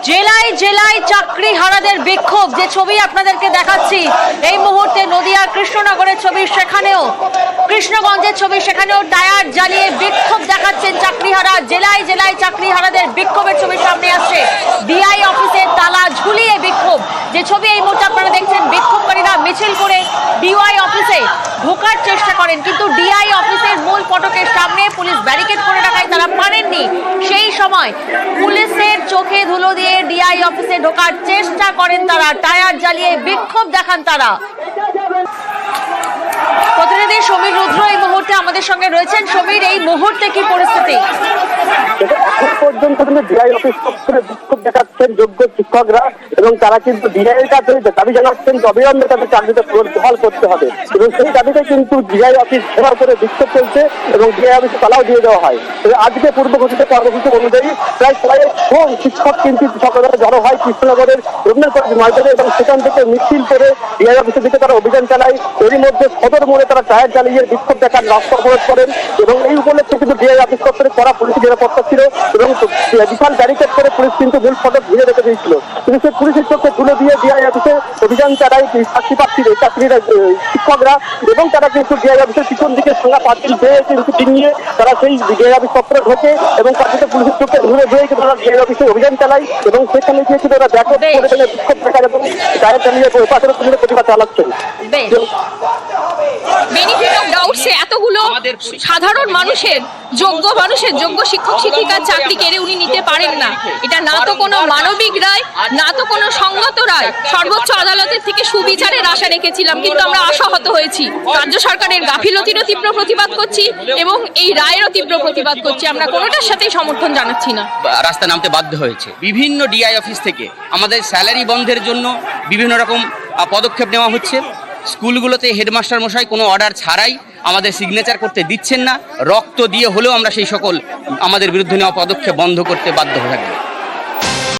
জেলায় জেলায় চাকরি হারাদের বিক্ষোভ, যে ছবি আপনাদেরকে দেখাচ্ছি এই মুহূর্তে নদিয়া কৃষ্ণনগরের ছবি, সেখানেও কৃষ্ণগঞ্জের ছবি, সেখানেও টায়ার জ্বালিয়ে বিক্ষোভ দেখাচ্ছেন চাকরিহারা। জেলায় জেলায় চাকরিহারাদের বিক্ষোভের ছবি সামনে আসছে। ডিআই অফিসের তালা ঝুলিয়ে বিক্ষোভ, যে ছবি এই মুহূর্তে আপনারা দেখছেন। বিক্ষোভকারীরা মিছিল করে ডিআই অফিসে ঢোকার চেষ্টা করেন, কিন্তু ডিআই অফিসের মূল ফটকের সামনে পুলিশ ব্যারিকেড করে রাখায় তারা পারেননি। সেই সময় পুলিশের চোখে ধুলো দিয়ে ডিআই অফিসে ঢোকার চেষ্টা করেন তারা, টায়ার জ্বালিয়ে বিক্ষোভ দেখান তারা। প্রতিনিধি সমীর রুদ্র এই মুহূর্তে আমাদের সঙ্গে রয়েছেন। সমীর, এই মুহূর্তে কি পরিস্থিতি? এখন পর্যন্ত কিন্তু ডিআই অফিস দপ্তরে বিক্ষোভ দেখাচ্ছেন যোগ্য শিক্ষকরা, এবং তারা কিন্তু ডিআই এর কাছে দাবি জানাচ্ছেন যে অবিলম্বে তাদের চাকরিতে বহাল করতে হবে, এবং সেই দাবিতে কিন্তু ডিআই অফিস ঘেরাও করে বিক্ষোভ চলছে এবং ডিআই অফিসে তালাও দিয়ে দেওয়া হয়। আজকে পূর্ব ঘোষিত কর্মসূচি অনুযায়ী প্রায় 100 শিক্ষক কিন্তু সকালে জড়ো হয় কৃষ্ণনগরের রবীন্দ্র কলেজ ময়দানে, এবং সেখান থেকে মিছিল করে ডিআই অফিসের দিকে তারা অভিযান চালায়। এরই মধ্যে সদর মোড়ে তারা টায়ার জ্বালিয়ে বিক্ষোভ দেখান, রাস্তা অবরোধ করেন, এবং এই উপলক্ষে কিন্তু ডিআই অফিস দপ্তরে কড়া পুলিশি নিরাপত্তা ছিল এবং বিশাল ব্যারিকেড করে পুলিশ কিন্তু মূল ফটক ঘিরে রেখে দিয়েছিল। কিন্তু সেই পুলিশের চোখে তুলে দিয়ে ডিআই অফিসে অভিযান চালায় চাকরির শিক্ষকরা, এবং তারা কিন্তু ডিআই অফিসের পিছন দিকে সংজ্ঞা পাঁচিল পেয়ে কিন্তু নিয়ে তারা সেই ডিআই অফিস দপ্তরে ঢোকে, এবং পাশে পুলিশের চোখে ধরে ধরে কিন্তু তারা ডিআই অফিসে অভিযান চালায়, এবং সেখানে গিয়ে কিন্তু তারা ব্যাপক করে বিক্ষোভ দেখান এবং টায়ার চালিয়ে প্রতিবাদ চালাচ্ছেন। বেনিফিট অফ ডাউটসে এতগুলো সাধারণ মানুষের, যোগ্য শিক্ষক শিক্ষিকার চাকরি কেড়ে উনি নিতে পারেন না। এটা না তো কোনো মানবিক রায়, না তো কোনো সঙ্গত রায়। সর্বোচ্চ আদালতের থেকে সুবিচারের আশা রেখেছিলাম, কিন্তু আমরা আশাহত হয়েছি। রাজ্য সরকারের গাফিলতিরও তীব্র প্রতিবাদ করছি এবং এই রায়েরও তীব্র প্রতিবাদ করছি। আমরা কোনোটার সাথেই সমর্থন জানাচ্ছি না। রাস্তা নামতে বাধ্য হয়েছে। বিভিন্ন ডিআই অফিস থেকে আমাদের স্যালারি বন্ধের জন্য বিভিন্ন রকম পদক্ষেপ নেওয়া হচ্ছে। স্কুলগুলোতে হেডমাস্টার মশাই কোনো অর্ডার ছাড়াই আমাদের সিগনেচার করতে দিচ্ছেন না। রক্ত দিয়ে হলেও আমরা সেই সকল আমাদের বিরুদ্ধে নেওয়া পদক্ষেপ বন্ধ করতে বাধ্য হয়ে থাকবো।